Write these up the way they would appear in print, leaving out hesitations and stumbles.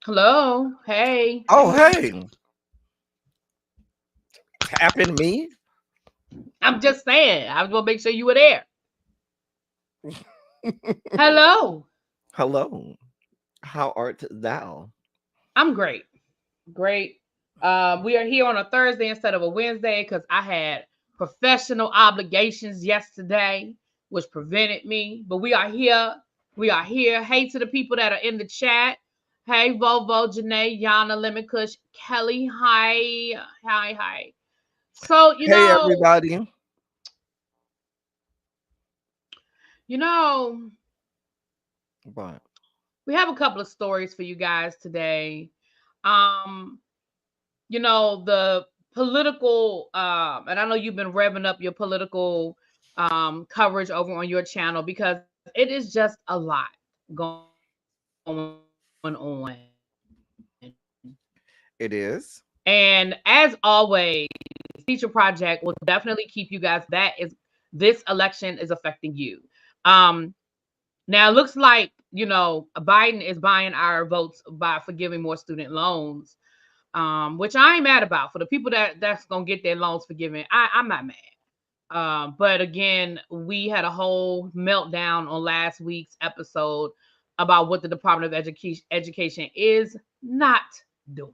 Hello. Hey. Oh, hey, tapping me. I'm just saying. I was gonna make sure you were there. Hello. Hello, how art thou? I'm great. Great. We are here on a Thursday instead of a Wednesday because I had professional obligations yesterday, which prevented me. But we are here. We are here. Hey to the people that are in the chat. Hey, Volvo, Janae, Yana, Lemon Kush, Kelly. Hi. Hi, hi. So, Hey, everybody. you know, What? we have a couple of stories for you guys today. Um, the political and I know you've been revving up your political coverage over on your channel because it is just a lot going on. And It as is. always, teacher project will definitely keep you guys. This election is affecting you. Um, Now it looks like, Biden is buying our votes by forgiving more student loans, which I ain't mad about. For the people that's gonna get their loans forgiven, I'm not mad. But again, we had a whole meltdown on last week's episode about what the Department of Education is not doing.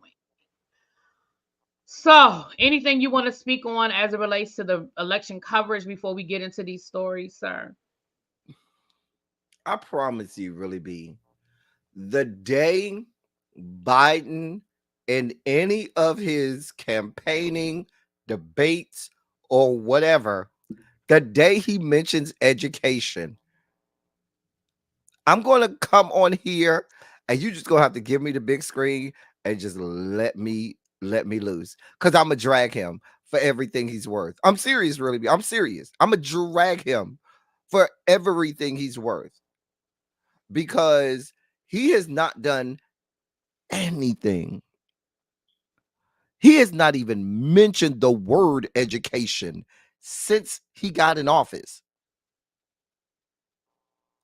So, anything you want to speak on as it relates to the election coverage before we get into these stories, sir? I promise you, really be the day Biden in any of his campaigning debates or whatever, the day he mentions education, I'm going to come on here and you just going to have to give me the big screen and just let me loose cuz I'm going to drag him for everything he's worth. I'm serious, really. I'm serious. I'm going to drag him for everything he's worth because he has not done anything. He has not even mentioned the word education since he got in office,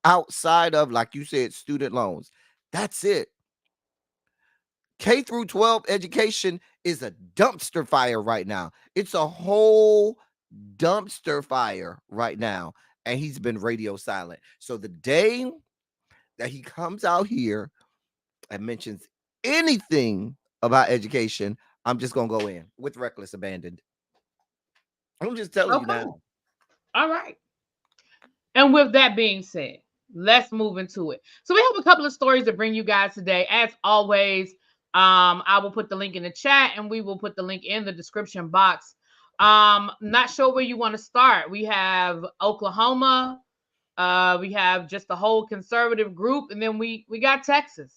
outside of, like you said, student loans. That's it. K through 12 education is a dumpster fire right now. It's a whole dumpster fire right now. And he's been radio silent. So the day that he comes out here and mentions anything about education, I'm just going to go in with reckless abandon. I'm just telling you Okay. now. All right. And with that being said, let's move into it. So we have a couple of stories to bring you guys today. As always, I will put the link in the chat and we will put the link in the description box. Not sure where you want to start. We have Oklahoma. We have just the whole conservative group, and then we got Texas.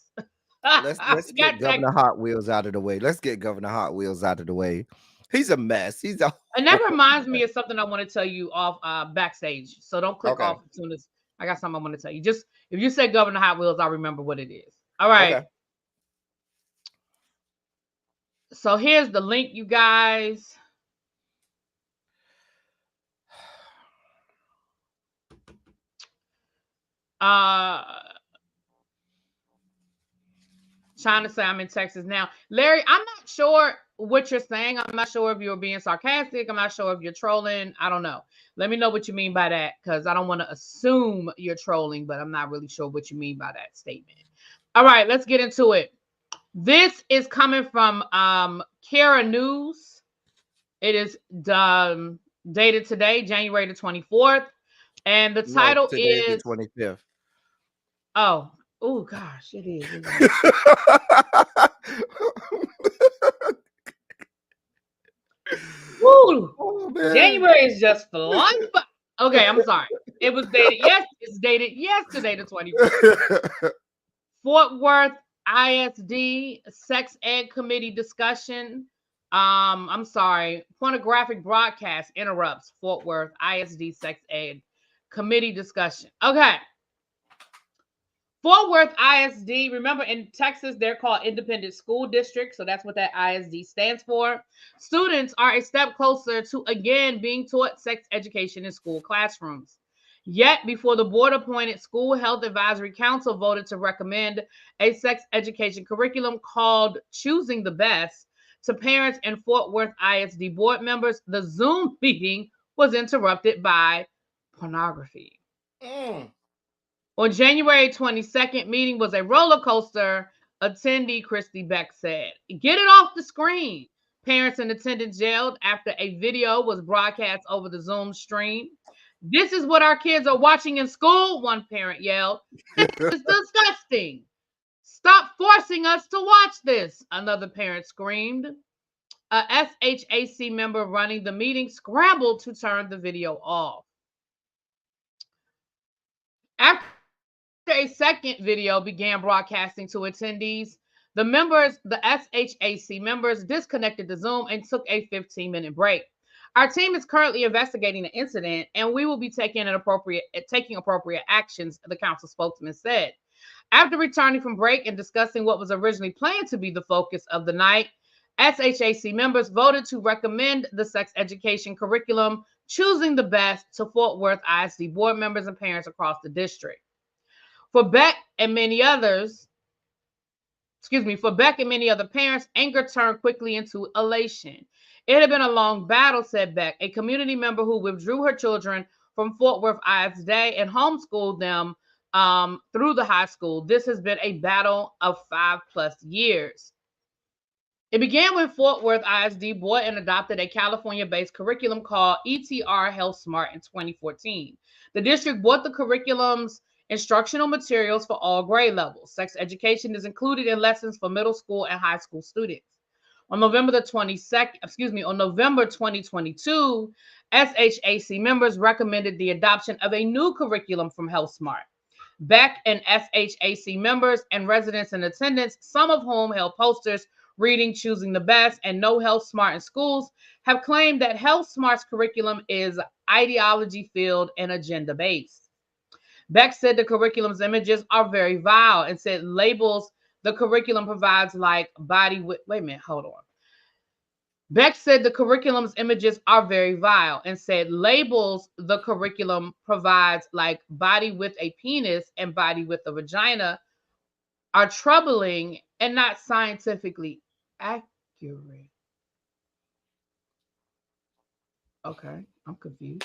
Let's We get got Governor Texas. Hot Wheels out of the way. Let's get Governor Hot Wheels out of the way. He's a mess. He's a And that horrible reminds me mess. of something I want to tell you off backstage. So don't click Okay. off as soon as I got something I want to tell you. Just if you say Governor Hot Wheels, I'll remember what it is. All right. Okay. So here's the link, you guys. Uh Trying to say I'm in Texas now. Larry, I'm not sure what you're saying. I'm not sure if you're being sarcastic. I'm not sure if you're trolling. I don't know. Let me know what you mean by that because I don't want to assume you're trolling, but I'm not really sure what you mean by that statement. All right, let's get into it. This is coming from Kara News. It is dated today, January the 24th. And the No, title today's the is, 25th. oh gosh, it is, isn't it? Woo! Oh man. January is just flying by. Okay, I'm sorry. It was dated, yes, it's dated yesterday, the 24th. Fort Worth ISD Sex Ed Committee discussion. I'm sorry. Pornographic broadcast interrupts Fort Worth ISD Sex Ed Committee discussion. Okay. Fort Worth ISD, remember in Texas, they're called independent school districts. So that's what that ISD stands for. Students are a step closer to again being taught sex education in school classrooms. Yet, before the board appointed School Health Advisory Council voted to recommend a sex education curriculum called Choosing the Best to parents and Fort Worth ISD board members, the Zoom meeting was interrupted by pornography. Mm. On January 22nd, meeting was a roller coaster, attendee Christy Beck said. Get it off the screen. Parents and attendants yelled after a video was broadcast over the Zoom stream. This is what our kids are watching in school, one parent yelled. It's disgusting. Stop forcing us to watch this, another parent screamed. A SHAC member running the meeting scrambled to turn the video off. After a second video began broadcasting to attendees, the SHAC members disconnected the Zoom and took a 15-minute break. Our team is currently investigating the incident, and we will be taking appropriate actions, the council spokesman said. After returning from break and discussing what was originally planned to be the focus of the night, SHAC members voted to recommend the sex education curriculum Choosing the Best to Fort Worth ISD board members and parents across the district. For Beck and many others, for Beck and many other parents, anger turned quickly into elation. It had been a long battle, said Beck, a community member who withdrew her children from Fort Worth ISD and homeschooled them through the high school. This has been a battle of 5+ years. It began when Fort Worth ISD bought and adopted a California-based curriculum called ETR Health Smart in 2014. The district bought the curriculum's instructional materials for all grade levels. Sex education is included in lessons for middle school and high school students. On November 2022, SHAC members recommended the adoption of a new curriculum from Health Smart. Beck and SHAC members and residents in attendance, some of whom held posters reading Choosing the Best and No Health Smart in Schools, have claimed that Health Smart's curriculum is ideology-filled and agenda-based. Beck said the curriculum's images are very vile and said labels the curriculum provides like body with, wait a minute, hold on. Beck said the curriculum's images are very vile and said labels the curriculum provides like body with a penis and body with a vagina are troubling and not scientifically accurate. Okay, I'm confused.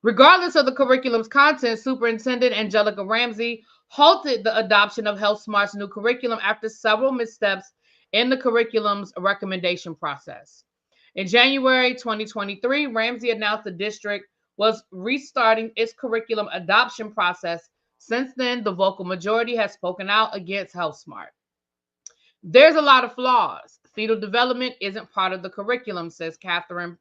Regardless of the curriculum's content, Superintendent Angelica Ramsey halted the adoption of Health Smart's new curriculum after several missteps in the curriculum's recommendation process. In January 2023, Ramsey announced the district was restarting its curriculum adoption process. Since then, the vocal majority has spoken out against Health Smart. There's a lot of flaws. Fetal development isn't part of the curriculum, says Catherine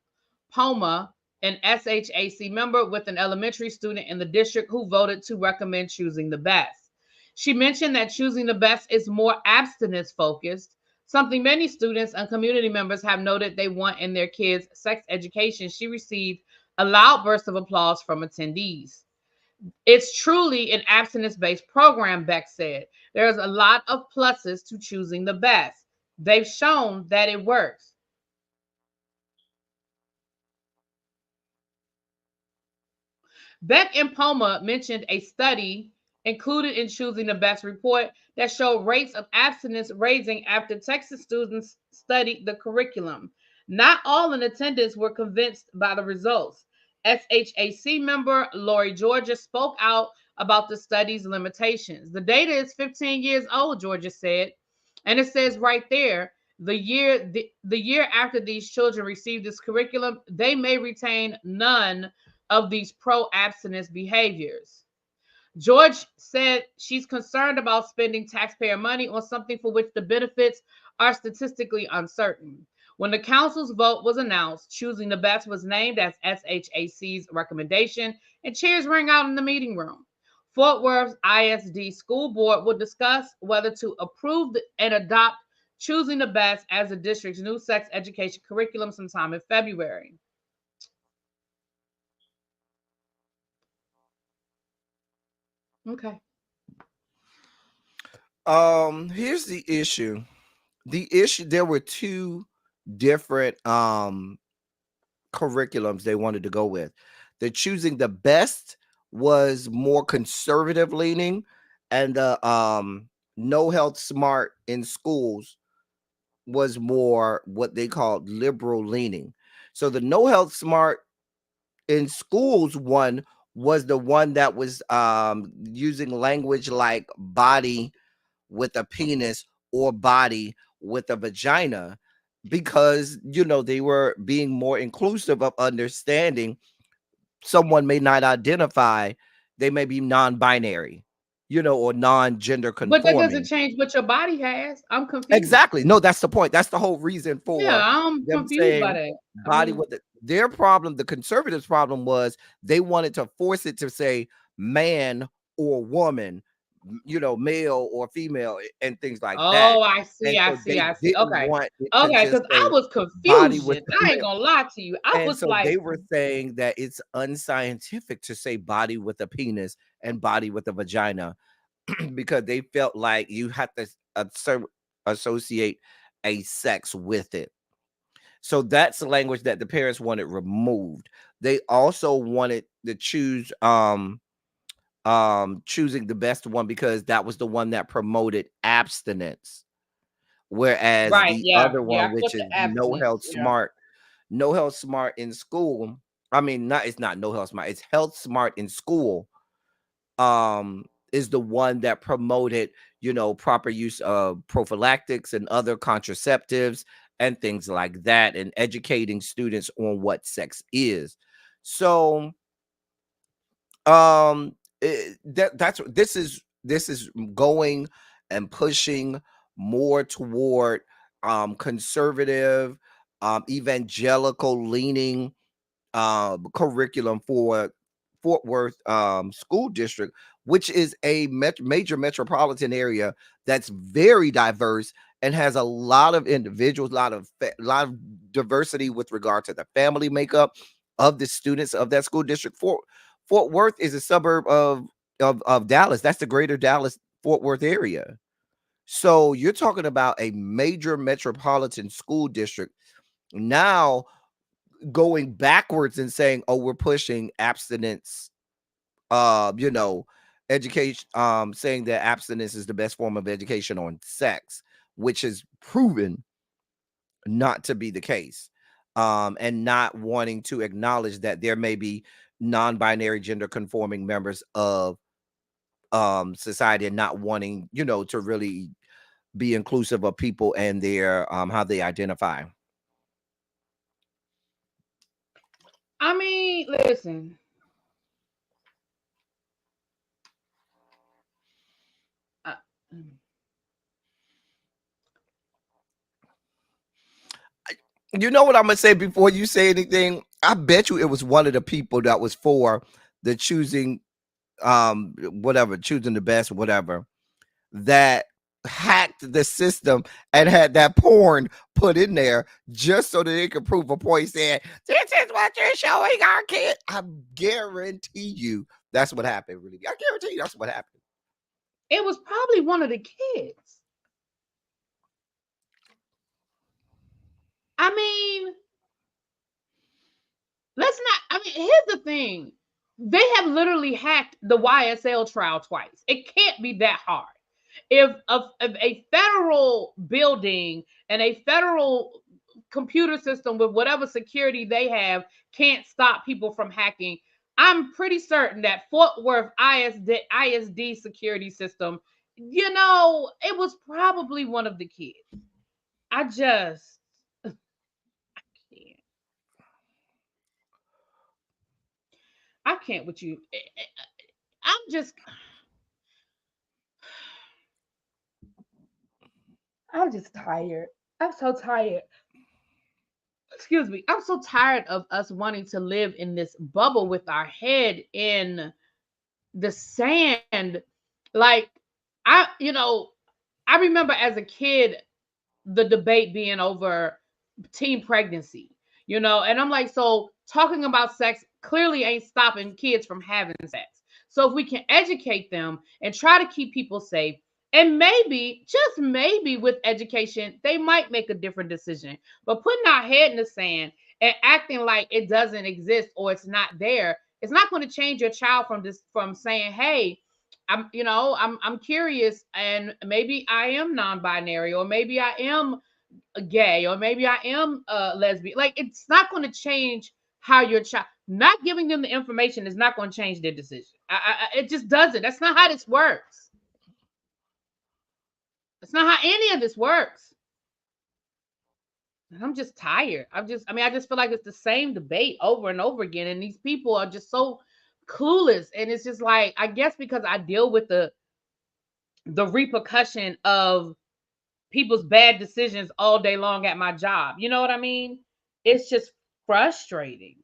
Poma, an SHAC member with an elementary student in the district who voted to recommend Choosing the Best. She mentioned that Choosing the Best is more abstinence focused, something many students and community members have noted they want in their kids' sex education. She received a loud burst of applause from attendees. It's truly an abstinence-based program, Beck said. There's a lot of pluses to Choosing the Best. They've shown that it works. Beck and Poma mentioned a study included in Choosing the Best report that showed rates of abstinence raising after Texas students studied the curriculum. Not all in attendance were convinced by the results. SHAC member Lori Georgia spoke out about the study's limitations. The data is 15 years old, Georgia said, and it says right there, the year after these children receive this curriculum, they may retain none of these pro-abstinence behaviors. George said she's concerned about spending taxpayer money on something for which the benefits are statistically uncertain. When the council's vote was announced, Choosing the Best was named as SHAC's recommendation, and cheers rang out in the meeting room. Fort Worth ISD School Board will discuss whether to approve and adopt Choosing the Best as the district's new sex education curriculum sometime in February. Okay. Here's the issue. There were two different curriculums they wanted to go with. The Choosing the Best was more conservative leaning, and the no health smart in schools was more what they called liberal leaning. So the no health smart in schools one was the one that was using language like body with a penis or body with a vagina, because they were being more inclusive of understanding someone may not identify, they may be non-binary, or non-gender But that doesn't conforming. change what your body has. I'm confused. Exactly. No, that's the point. That's the whole reason Yeah, for I'm them confused by saying that. I body mean, with it. Their problem, the conservatives' problem was they wanted to force it to say man or woman, male or female, and things like that. oh, I see, And I so see, they I see. didn't Okay. want it to Okay, just because I say was body with confusion. the I ain't male. gonna lie to you. I And was so like, they were saying that it's unscientific to say body with a penis and body with a vagina, because they felt like you had to associate a sex with it. So that's the language that the parents wanted removed. They also wanted to choosing the best one because that was the one that promoted abstinence, whereas right, the yeah, other yeah, one, I which put is the abstinence. Yeah. no health smart in school. I mean, not it's not no health smart, it's health smart in school, is the one that promoted proper use of prophylactics and other contraceptives and things like that, and educating students on what sex is. So that's this is going and pushing more toward conservative, evangelical leaning curriculum for Fort Worth school district, which is a major metropolitan area that's very diverse and has a lot of individuals, lot of diversity with regard to the family makeup of the students of that school district. Fort Worth is a suburb of Dallas. That's the greater Dallas Fort Worth area. So you're talking about a major metropolitan school district now going backwards and saying, "Oh, we're pushing abstinence." You know, education. Saying that abstinence is the best form of education on sex, which is proven not to be the case. And not wanting to acknowledge that there may be non-binary gender conforming members of society, and not wanting to really be inclusive of people and their how they identify. I mean, listen. Uh, You know what I'm gonna say before you say anything? I bet you it was one of the people that was for the choosing whatever, choosing the best, whatever, that hacked the system and had that porn put in there just so that they could prove a point saying, "This is what you're showing our kid." I guarantee you that's what happened, really. I guarantee you that's what happened. it was probably one of the kids. I mean, let's not. I mean, here's the thing: they have literally hacked the YSL trial twice. It can't be that hard. If a federal building and a federal computer system with whatever security they have can't stop people from hacking, I'm pretty certain that Fort Worth ISD security system, it was probably one of the kids. I just can't. I can't with you. I'm just I'm just tired. I'm so tired. Excuse me. I'm so tired of us wanting to live in this bubble with our head in the sand. Like I remember as a kid the debate being over teen pregnancy, and I'm like, so talking about sex clearly ain't stopping kids from having sex. So if we can educate them and try to keep people safe, and maybe, just maybe with education, they might make a different decision. But putting our head in the sand and acting like it doesn't exist or it's not there, It's not going to change your child from this, from saying, "Hey, I'm curious, and maybe I am non-binary, or maybe I am gay, or maybe I am lesbian." Like, it's not going to change how your child. Not giving them the information is not going to change their decision. It just doesn't. That's not how this works. That's not how any of this works. And I'm just tired. I just feel like it's the same debate over and over again. And these people are just so clueless. And it's just like, I guess because I deal with the repercussion of people's bad decisions all day long at my job. You know what I mean? It's just frustrating.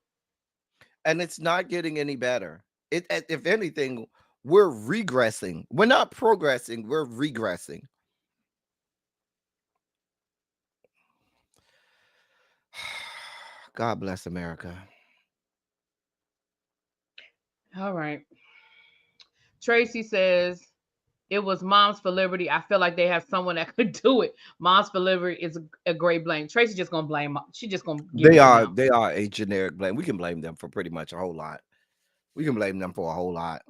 And it's not getting any better. If anything, we're regressing. We're not progressing, we're regressing. God bless America. All right. Tracy says, it was Moms for Liberty. I feel like they have someone that could do it. Moms for Liberty is a great blame. Tracy just gonna blame. She just gonna give They it to are them. they are a generic blame. We can blame them for pretty much a whole lot. We can blame them for a whole lot.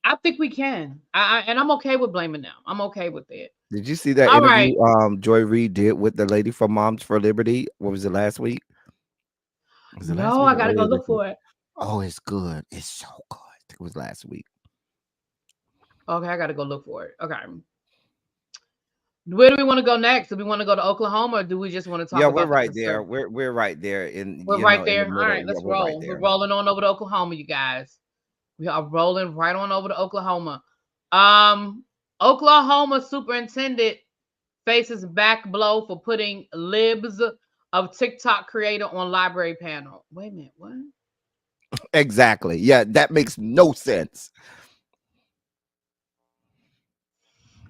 I think we can. And I'm okay with blaming them. I'm okay with it. Did you see that All interview right. Joy Reid did with the lady from Moms for Liberty? What was it, last week? Was it last No, week I or gotta go earlier this look week? for it. Oh, it's good. It's so good. I think it was last week. Okay, I gotta go look for it. Okay. Where do we want to go next? Do we want to go to Oklahoma, or do we just want to talk Yeah, we're about the right there. conservative? We're right there in We're right in the there. All middle. right, Yeah, let's we're right roll. We're there. rolling on over to Oklahoma, you guys. We are rolling right on over to Oklahoma. Um, Oklahoma superintendent faces back blow for putting libs of TikTok creator on library panel. Wait a minute, what? Exactly. Yeah, that makes no sense.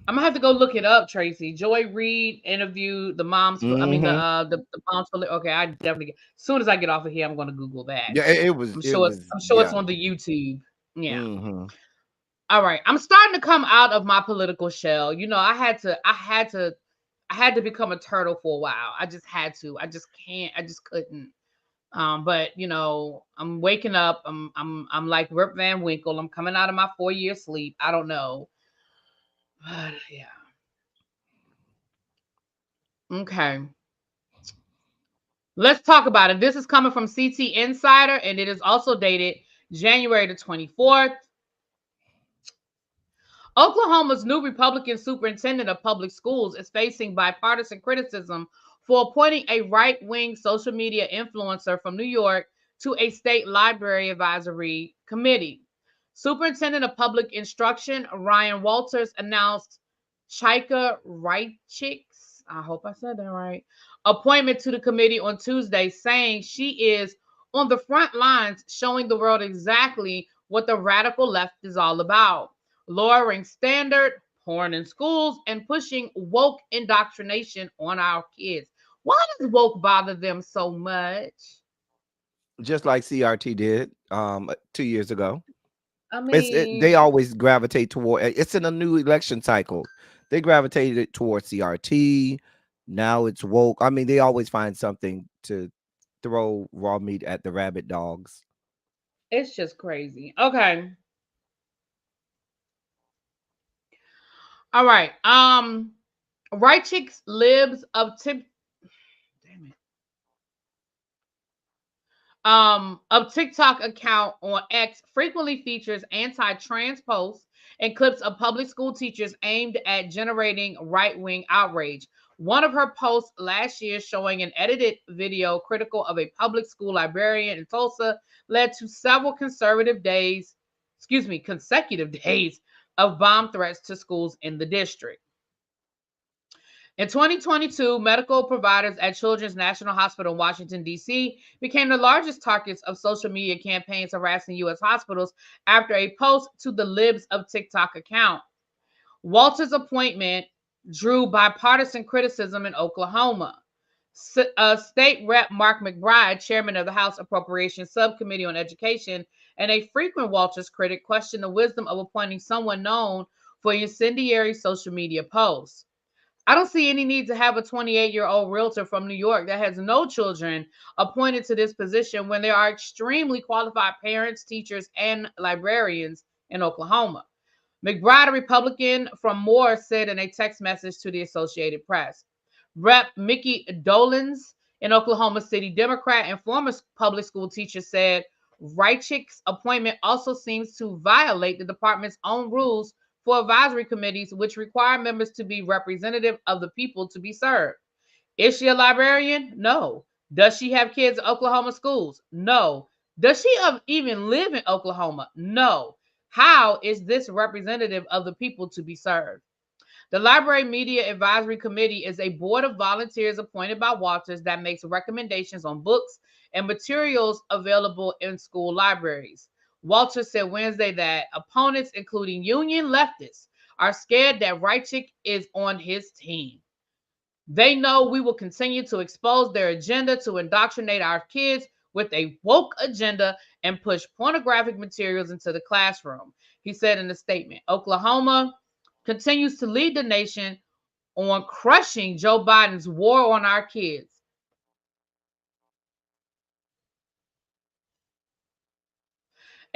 I'm gonna have to go look it up, Tracy. Joy Reid interviewed the moms for. I mean Hmm. the moms for. Okay, I definitely. As soon as I get off of here, I'm gonna Google that. Yeah, I'm it sure it's. was I'm sure it's yeah. on the YouTube. Yeah. Hmm. All right. I'm starting to come out of my political shell. I had to. I had to become a turtle for a while. I just had to. I just can't. I just couldn't. But I'm waking up. I'm like Rip Van Winkle. I'm coming out of my 4 year sleep. I don't know. But yeah. Okay. Let's talk about it. This is coming from CT Insider, and it is also dated January the 24th. Oklahoma's new Republican superintendent of public schools is facing bipartisan criticism for appointing a right wing social media influencer from New York to a state library advisory committee. Superintendent of Public Instruction Ryan Walters announced Chika Reichik's, I hope I said that right, appointment to the committee on Tuesday, saying she is on the front lines showing the world exactly what the radical left is all about: lowering standard, porn in schools, and pushing woke indoctrination on our kids. Why does woke bother them so much? Just like CRT did 2 years ago. I They mean, always gravitate toward it's in a new election cycle. They gravitated towards CRT. Now it's woke. I mean, they always find something to throw raw meat at the rabbit dogs. it's just crazy. Okay. All right. Right chicks libs damn it. Of TikTok account on X frequently features anti-trans posts and clips of public school teachers aimed at generating right-wing outrage. One of her posts last year showing an edited video critical of a public school librarian in Tulsa led to several consecutive days of bomb threats to schools in the district. In 2022, medical providers at Children's National Hospital in Washington, D.C., became the largest targets of social media campaigns harassing U.S. hospitals after a post to the Libs of TikTok account. Walter's appointment drew bipartisan criticism in Oklahoma. State Rep Mark McBride, chairman of the House Appropriations Subcommittee on Education, and a frequent Walters critic, questioned the wisdom of appointing someone known for incendiary social media posts. I don't see any need to have a 28-year-old realtor from New York that has no children appointed to this position when there are extremely qualified parents, teachers, and librarians in Oklahoma. McBride, a Republican from Moore, said in a text message to the Associated Press. Rep. Mickey Dolans, an Oklahoma City Democrat and former public school teacher, said Reichick's appointment also seems to violate the department's own rules for advisory committees, which require members to be representative of the people to be served. Is she a librarian? No. Does she have kids in Oklahoma schools? No. Does she even live in Oklahoma? No. How is this representative of the people to be served? The Library Media Advisory Committee is a board of volunteers appointed by Walters that makes recommendations on books and materials available in school libraries. Walters said Wednesday that opponents, including union leftists, are scared that Reichick is on his team. They know we will continue to expose their agenda to indoctrinate our kids with a woke agenda and push pornographic materials into the classroom, he said in a statement. Oklahoma continues to lead the nation on crushing Joe Biden's war on our kids.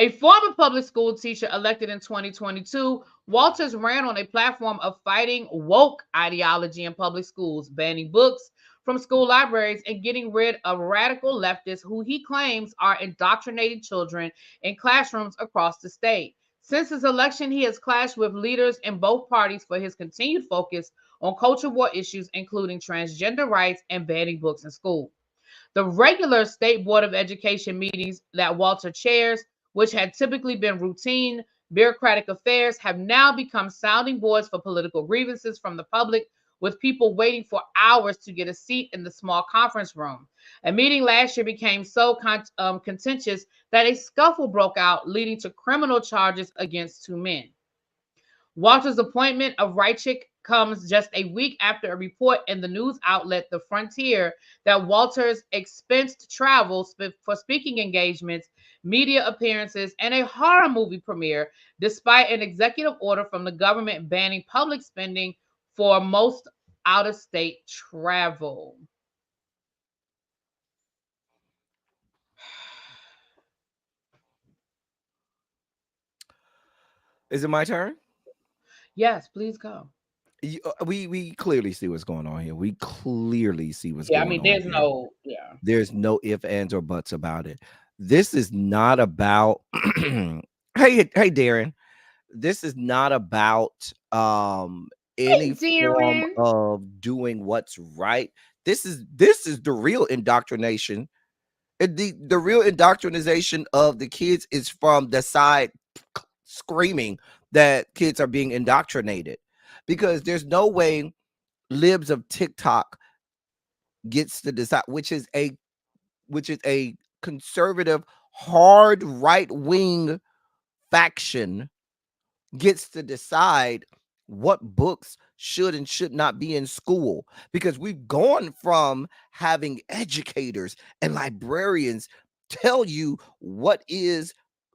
A former public school teacher elected in 2022, Walters ran on a platform of fighting woke ideology in public schools, banning books from school libraries, and getting rid of radical leftists who he claims are indoctrinating children in classrooms across the state. Since his election, he has clashed with leaders in both parties for his continued focus on culture war issues, including transgender rights and banning books in school. The regular State Board of Education meetings that Walter chairs, which had typically been routine bureaucratic affairs, have now become sounding boards for political grievances from the public, with people waiting for hours to get a seat in the small conference room. A meeting last year became so contentious that a scuffle broke out, leading to criminal charges against two men. Walter's appointment of Reichick comes just a week after a report in the news outlet The Frontier that Walters expensed travel for speaking engagements, media appearances, and a horror movie premiere, despite an executive order from the government banning public spending for most out of state travel. Is it my turn? Yes, please go. We clearly see what's going on here. We clearly see what's Yeah, I going mean, on there's here. no, yeah. There's no ifs, ands, or buts about it. This is not about hey Darren. This is not about any Hey, form Darren. of doing what's right. This is the real indoctrination. The real indoctrination of the kids is from the side screaming that kids are being indoctrinated, because there's no way libs of TikTok gets to decide, which is a conservative, hard right wing faction, gets to decide what books should and should not be in school, because we've gone from having educators and librarians tell you what is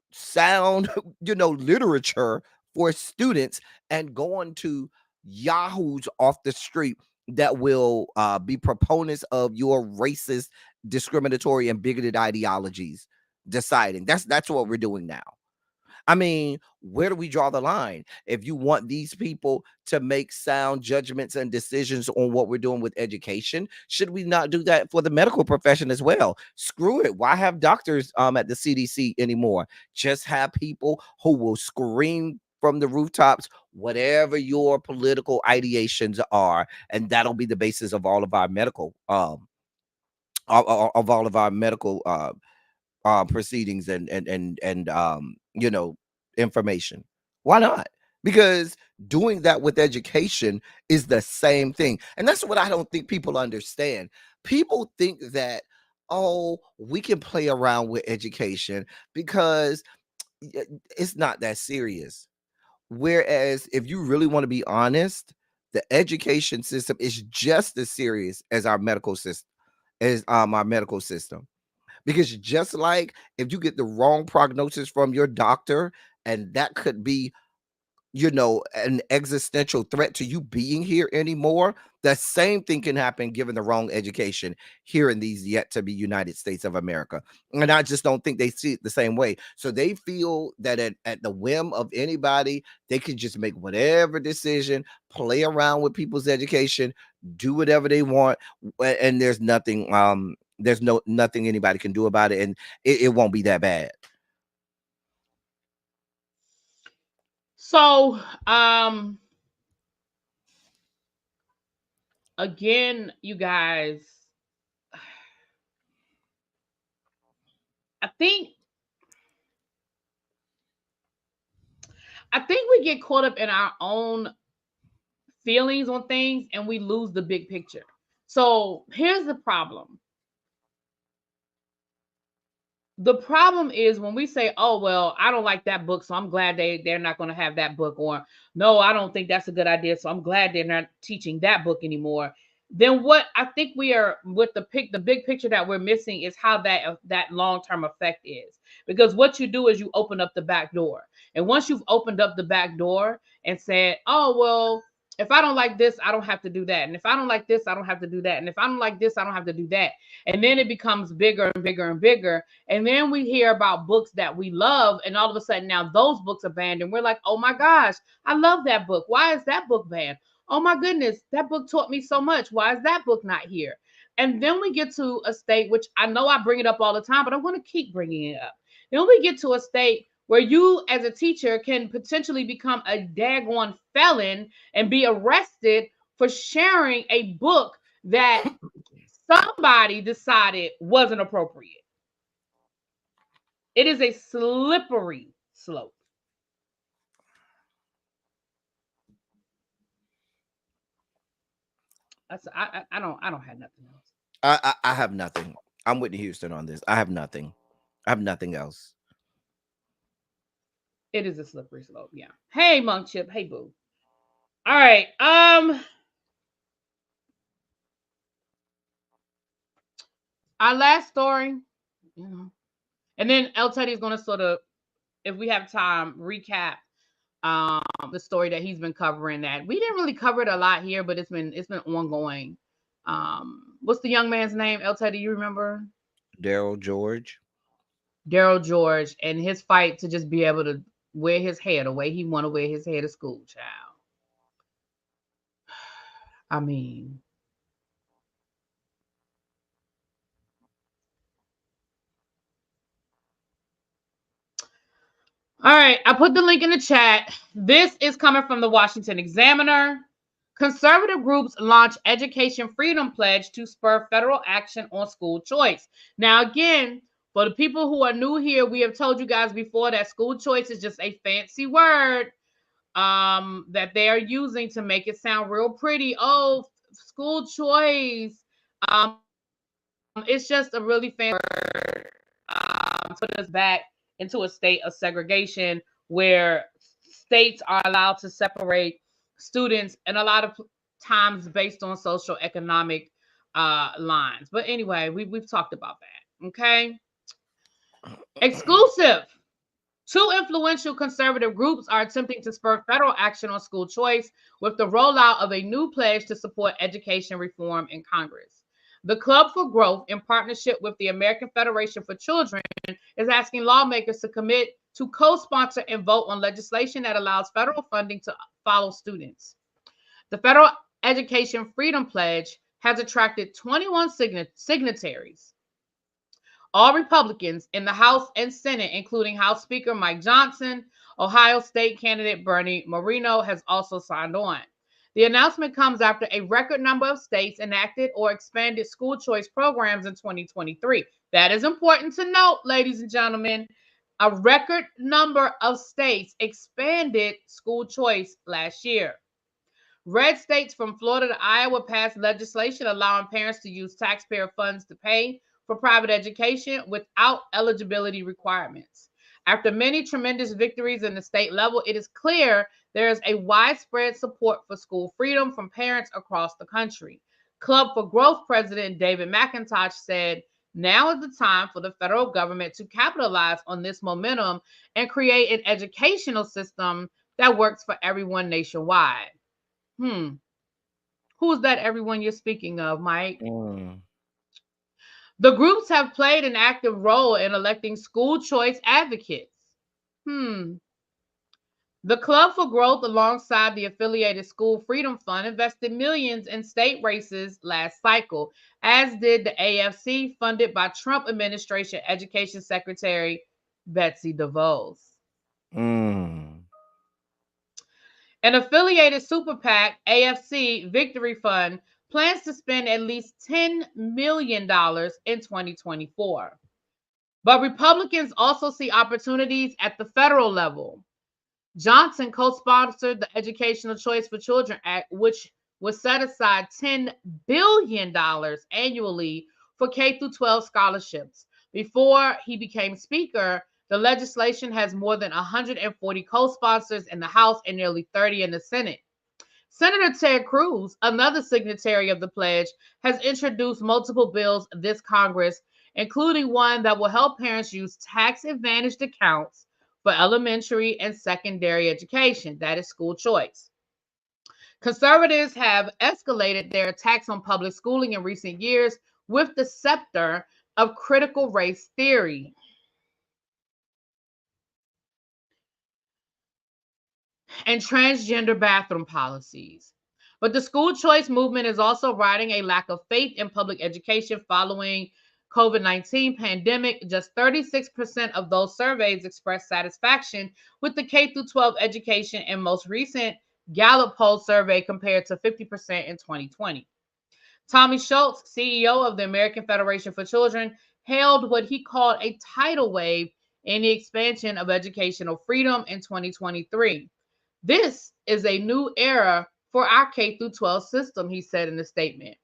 sound literature for students, and going to yahoos off the street that will be proponents of your racist, discriminatory, and bigoted ideologies deciding. That's what we're doing now. I mean, where do we draw the line? If you want these people to make sound judgments and decisions on what we're doing with education, should we not do that for the medical profession as well? Screw it. Why have doctors at the CDC anymore? Just have people who will scream from the rooftops whatever your political ideations are, and that'll be the basis of all of our medical of all of our medical proceedings and information. Why not? Because doing that with education is the same thing, and that's what I don't think people understand. People think that, oh, we can play around with education because it's not that serious. Whereas if you really want to be honest, the education system is just as serious as our medical system. Because just like if you get the wrong prognosis from your doctor, and that could be an existential threat to you being here anymore, the same thing can happen given the wrong education here in these yet to be United States of America. And I just don't think they see it the same way. So they feel that at the whim of anybody, they can just make whatever decision, play around with people's education, do whatever they want, and there's nothing anybody can do about it, and it won't be that bad. So, again, you guys, I think we get caught up in our own feelings on things and we lose the big picture. So here's the problem. The problem is when we say, oh, well, I don't like that book, so I'm glad they're not going to have that book, or no, I don't think that's a good idea, so I'm glad they're not teaching that book anymore. Then what I think we are with the big picture that we're missing is how that long-term effect is. Because what you do is you open up the back door. And once you've opened up the back door and said, oh, well, if I don't like this, I don't have to do that. And if I don't like this, I don't have to do that. And if I don't like this, I don't have to do that. And then it becomes bigger and bigger and bigger. And then we hear about books that we love, and all of a sudden now those books are banned. And we're like, oh my gosh, I love that book. Why is that book banned? Oh my goodness, that book taught me so much. Why is that book not here? And then we get to a state, which I know I bring it up all the time, but I want to keep bringing it up. Then we get to a state where you as a teacher can potentially become a daggone felon and be arrested for sharing a book that somebody decided wasn't appropriate. It is a slippery slope. I don't have nothing else. I have nothing. I'm Whitney Houston on this. I have nothing. I have nothing else. It is a slippery slope. Yeah. Hey, Monk Chip. Hey, Boo. All right. Our last story, you know, and then El Teddy is going to sort of, if we have time, recap the story that he's been covering. That we didn't really cover it a lot here, but it's been ongoing. What's the young man's name? El Teddy, you remember? Daryl George. Daryl George and his fight to just be able to wear his hair the way he want to wear his hair to school, child. I mean, all right, I put the link in the chat. This is coming from the Washington Examiner. Conservative groups launch education freedom pledge to spur federal action on school choice. Now, again, for the people who are new here, we have told you guys before that school choice is just a fancy word that they are using to make it sound real pretty. Oh, school choice. It's just a really fancy word to put us back into a state of segregation where states are allowed to separate students and a lot of times based on social economic lines. But anyway, we've talked about that. Okay. Exclusive. Two influential conservative groups are attempting to spur federal action on school choice with the rollout of a new pledge to support education reform in Congress. The Club for Growth, in partnership with the American Federation for Children, is asking lawmakers to commit to co-sponsor and vote on legislation that allows federal funding to follow students. The Federal Education Freedom Pledge has attracted 21 signatories, all Republicans in the House and Senate, including House Speaker Mike Johnson. Ohio State candidate Bernie Moreno has also signed on. The announcement comes after a record number of states enacted or expanded school choice programs in 2023. That is important to note, ladies and gentlemen. A record number of states expanded school choice last year. Red states from Florida to Iowa passed legislation allowing parents to use taxpayer funds to pay for private education without eligibility requirements. After many tremendous victories in the state level, it is clear there is a widespread support for school freedom from parents across the country. Club for Growth President David McIntosh said, now is the time for the federal government to capitalize on this momentum and create an educational system that works for everyone nationwide. Hmm. Who's that everyone you're speaking of, Mike? Mm. The groups have played an active role in electing school choice advocates. Hmm. The Club for Growth, alongside the affiliated School Freedom Fund, invested millions in state races last cycle, as did the AFC, funded by Trump administration Education Secretary Betsy DeVos. Mm. An affiliated super PAC, AFC Victory Fund, plans to spend at least $10 million in 2024. But Republicans also see opportunities at the federal level. Johnson co sponsored the Educational Choice for Children Act, which would set aside $10 billion annually for K 12 scholarships. Before he became Speaker, the legislation has more than 140 co sponsors in the House and nearly 30 in the Senate. Senator Ted Cruz, another signatory of the pledge, has introduced multiple bills this Congress, including one that will help parents use tax advantaged accounts for elementary and secondary education, that is, school choice. Conservatives have escalated their attacks on public schooling in recent years with the scepter of critical race theory and transgender bathroom policies. But the school choice movement is also riding a lack of faith in public education following COVID-19 pandemic. Just 36% of those surveys expressed satisfaction with the K through 12 education in most recent Gallup poll survey compared to 50% in 2020. Tommy Schultz, CEO of the American Federation for Children, hailed what he called a tidal wave in the expansion of educational freedom in 2023. This is a new era for our K through 12 system, he said in the statement.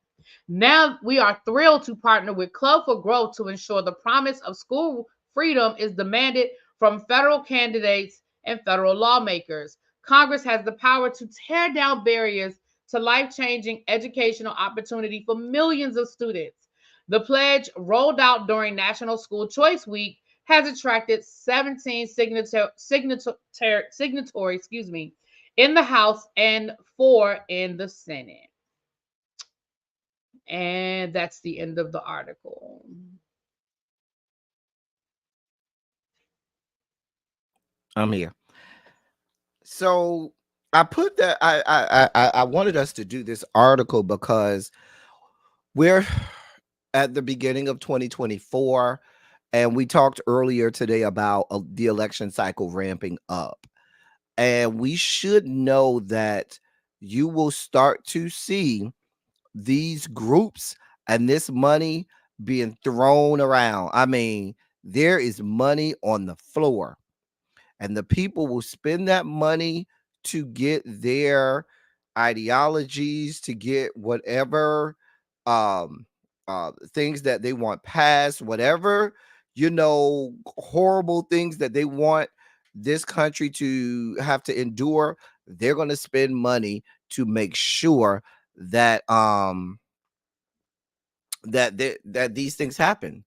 Now we are thrilled to partner with Club for Growth to ensure the promise of school freedom is demanded from federal candidates and federal lawmakers. Congress has the power to tear down barriers to life changing educational opportunity for millions of students. The pledge, rolled out during National School Choice Week, has attracted 17 signatories, in the House and 4 in the Senate. And that's the end of the article. I'm here. So I put that I wanted us to do this article because we're at the beginning of 2024, and we talked earlier today about the election cycle ramping up. And we should know that you will start to see these groups and this money being thrown around. I mean, there is money on the floor, and the people will spend that money to get their ideologies, to get whatever um things that they want passed, whatever, horrible things that they want this country to have to endure. They're going to spend money to make sure that that these things happen.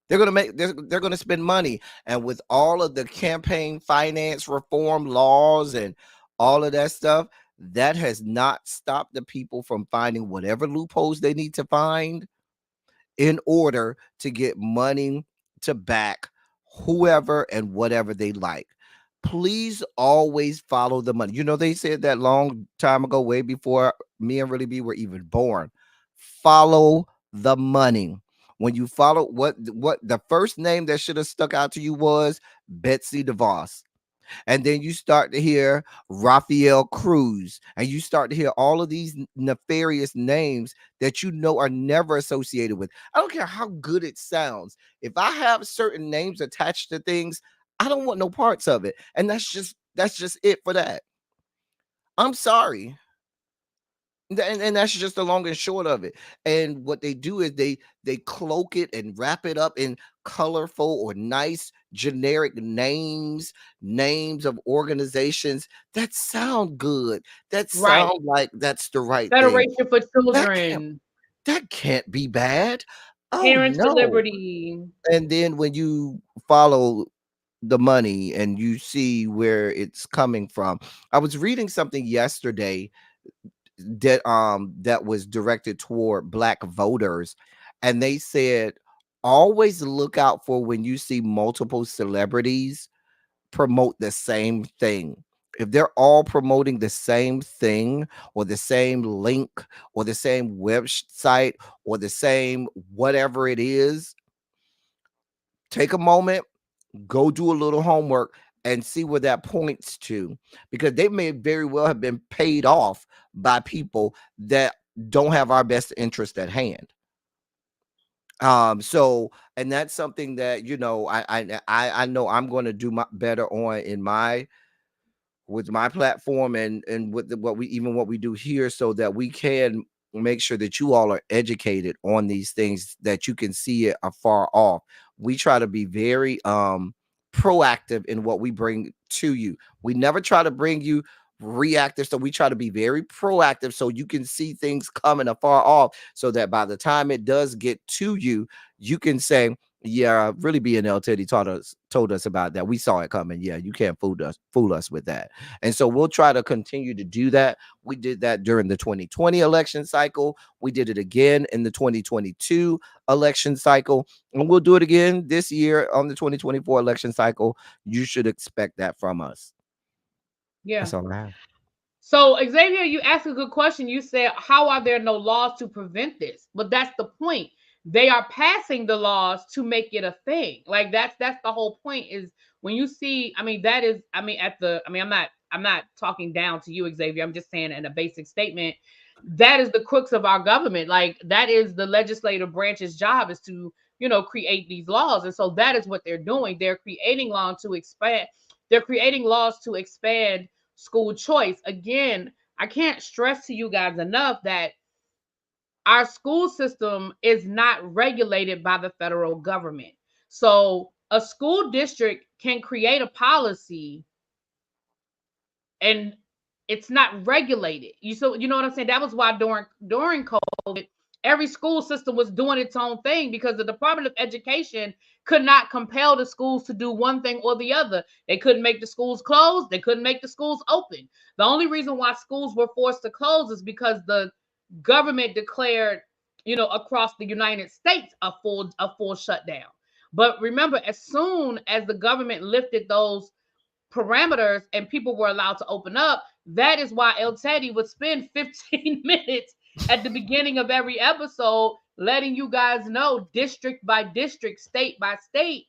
They're going to spend money. And with all of the campaign finance reform laws and all of that stuff, that has not stopped the people from finding whatever loopholes they need to find in order to get money to back whoever and whatever they like. Please always follow the money. They said that long time ago, way before me and Really B were even born. Follow the money. When you follow what the first name that should have stuck out to you was Betsy DeVos. And then you start to hear Rafael Cruz, and you start to hear all of these nefarious names that are never associated with. I don't care how good it sounds. If I have certain names attached to things, I don't want no parts of it. And that's just it for that. I'm sorry. And that's just the long and short of it. And what they do is they cloak it and wrap it up in colorful or nice generic names of organizations that sound good, that Right. sound like that's the right thing. Federation for That can't Children, that can't be bad. Oh Parents for no. Liberty. And then when you follow the money and you see where it's coming from. I was reading something yesterday that was directed toward black voters, and they said always look out for when you see multiple celebrities promote the same thing. If they're all promoting the same thing or the same link or the same website or the same whatever it is, take a moment, go do a little homework and see where that points to, because they may very well have been paid off by people that don't have our best interest at hand. So and that's something that I know I'm going to do my better on in my with my platform and with what we do here, so that we can make sure that you all are educated on these things, that you can see it afar off. We try to be very proactive in what we bring to you. We never try to bring you reactive, so we try to be very proactive so you can see things coming afar off, so that by the time it does get to you, you can say, yeah, really being L Teddy told us about that. We saw it coming. Yeah, you can't fool us with that. And so we'll try to continue to do that. We did that during the 2020 election cycle. We did it again in the 2022 election cycle. And we'll do it again this year on the 2024 election cycle. You should expect that from us. Yeah. That's all I have. So, Xavier, you asked a good question. You said, how are there no laws to prevent this? But that's the point. They are passing the laws to make it a thing. Like that's the whole point is when you see, I mean, that is, I mean, I'm not talking down to you, Xavier. I'm just saying in a basic statement, that is the crux of our government. Like that is the legislative branch's job is to, create these laws. And so that is what they're doing. They're creating laws to expand school choice. Again, I can't stress to you guys enough that our school system is not regulated by the federal government. So a school district can create a policy and it's not regulated. You know what I'm saying? That was why during COVID, every school system was doing its own thing because the Department of Education could not compel the schools to do one thing or the other. They couldn't make the schools close, they couldn't make the schools open. The only reason why schools were forced to close is because the government declared, across the United States a full shutdown. But remember, as soon as the government lifted those parameters and people were allowed to open up. That is why El Teddy would spend 15 minutes at the beginning of every episode letting you guys know district by district, state by state,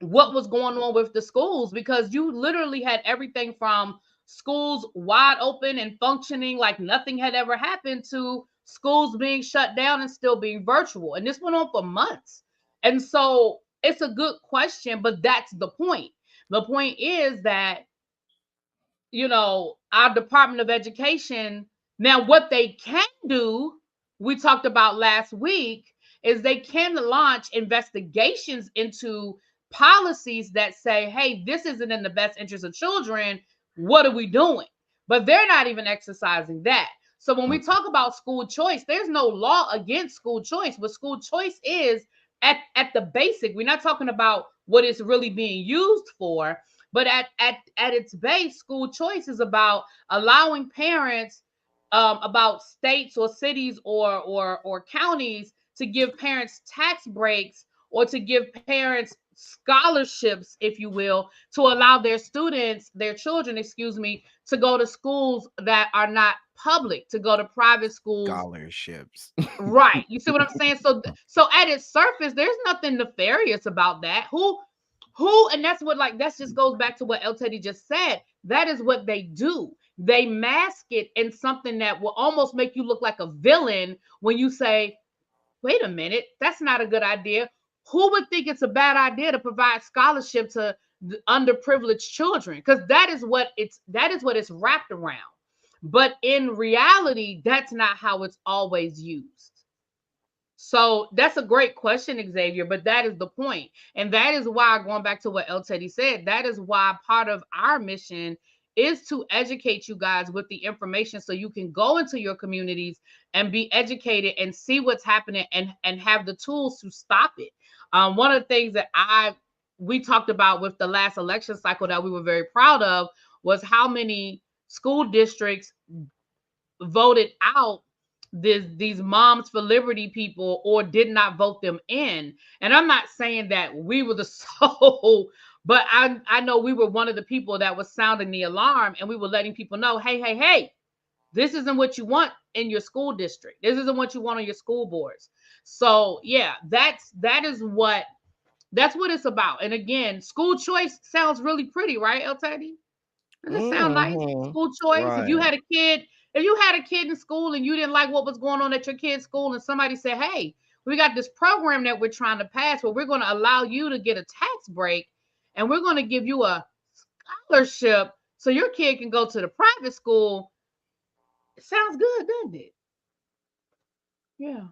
what was going on with the schools, because you literally had everything from schools wide open and functioning like nothing had ever happened to schools being shut down and still being virtual. And this went on for months. And so it's a good question, but that's the point. The point is that our Department of Education, now what they can do, we talked about last week, is they can launch investigations into policies that say, hey, this isn't in the best interest of children. What are we doing? But they're not even exercising that. So when we Mm. talk about school choice, there's no law against school choice. What school choice is at the basic, we're not talking about what it's really being used for, but at its base, school choice is about allowing parents, about states or cities or counties to give parents tax breaks or to give parents scholarships, if you will, to allow their children, excuse me, to go to schools that are not public, to go to private schools. Scholarships. Right. You see what I'm saying? So at its surface, there's nothing nefarious about that. And that's what, like, that just goes back to what El Teddy just said. That is what they do. They mask it in something that will almost make you look like a villain when you say, wait a minute, that's not a good idea. Who would think it's a bad idea to provide scholarship to the underprivileged children? Because that is what it's wrapped around. But in reality, that's not how it's always used. So that's a great question, Xavier, but that is the point. And that is why, going back to what El Teddy said, that is why part of our mission is to educate you guys with the information so you can go into your communities and be educated and see what's happening and have the tools to stop it. One of the things that we talked about with the last election cycle that we were very proud of was how many school districts voted out these moms for liberty people or did not vote them in. And I'm not saying that we were the sole, but I know we were one of the people that was sounding the alarm, and we were letting people know, hey, hey, hey, this isn't what you want in your school district. This isn't what you want on your school boards. So yeah, that's what it's about. And again, school choice sounds really pretty, right, El Teddy? Does it sound nice? Mhm. School choice. Right. If you had a kid in school and you didn't like what was going on at your kid's school, and somebody said, "Hey, we got this program that we're trying to pass where we're going to allow you to get a tax break, and we're going to give you a scholarship so your kid can go to the private school." It sounds good, doesn't it? Yeah.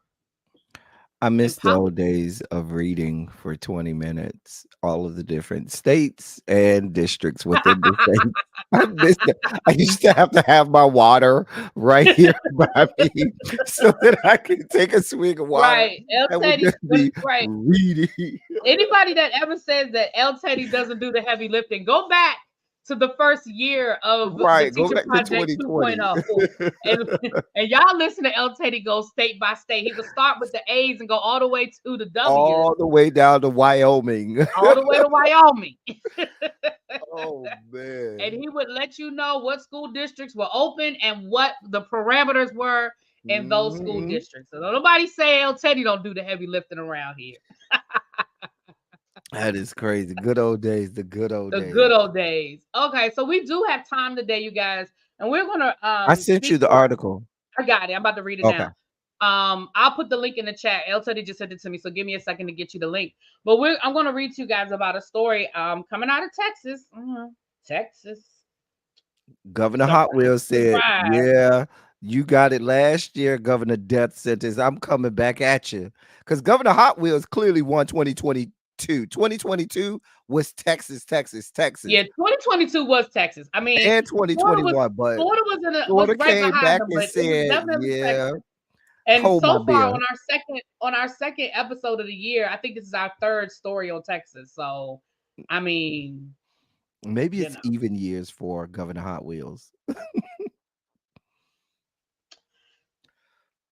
I miss the Empower. old days of reading for 20 minutes, all of the different states and districts within the states. I miss that. I used to have my water right here by me so that I could take a swig of water Right. El and would Teddy, just be right. reading. Anybody that ever says that El Teddy doesn't do the heavy lifting, go back to the first year of the Right. Go Teacher back to Project 2020. 2.0. And, and y'all listen to El Teddy go state by state. He would start with the A's and go all the way to the W's, All the way down to Wyoming. all the way to Wyoming. Oh, And man. he would let you know what school districts were open and what the parameters were in those school Mhm. districts. So don't nobody say El Teddy don't do the heavy lifting around here. That is crazy. Good old days, the good old The good days. old days. Okay, so we do have time today, you guys, and we're gonna I sent you speak the to our. article. I got it. I'm about to read it Okay. now. I'll put the link in the chat. El Teddy just sent it to me, so give me a second to get you the link. But I'm gonna read to you guys about a story coming out of Texas. Texas. Governor Hot Surprise, Wheels said, surprise. "Yeah, you got it last year, Governor Death Sentence. I'm coming back at you." Because Governor Hot Wheels clearly won 2022. 2022 was Texas, Texas, Yeah, Texas, 2022 was Texas. I mean, and Florida was 2021. But was Florida right came behind back them, and but it was said, definitely "Yeah, Texas. And hold my so far beer." on our second episode of the year, I think this is our third story on Texas. So, I mean, Maybe you it's know. even years for Governor Hot Wheels.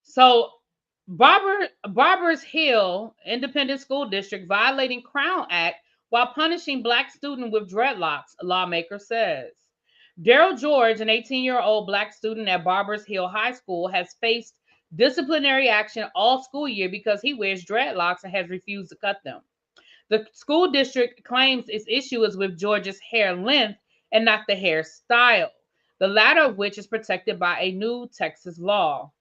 So, Barbers Hill Independent School District violating Crown Act while punishing black student with dreadlocks, a lawmaker says. Daryl George, an 18-year-old black student at Barbers Hill High School, has faced disciplinary action all school year because he wears dreadlocks and has refused to cut them. The school district claims its issue is with George's hair length and not the hairstyle, the latter of which is protected by a new Texas law.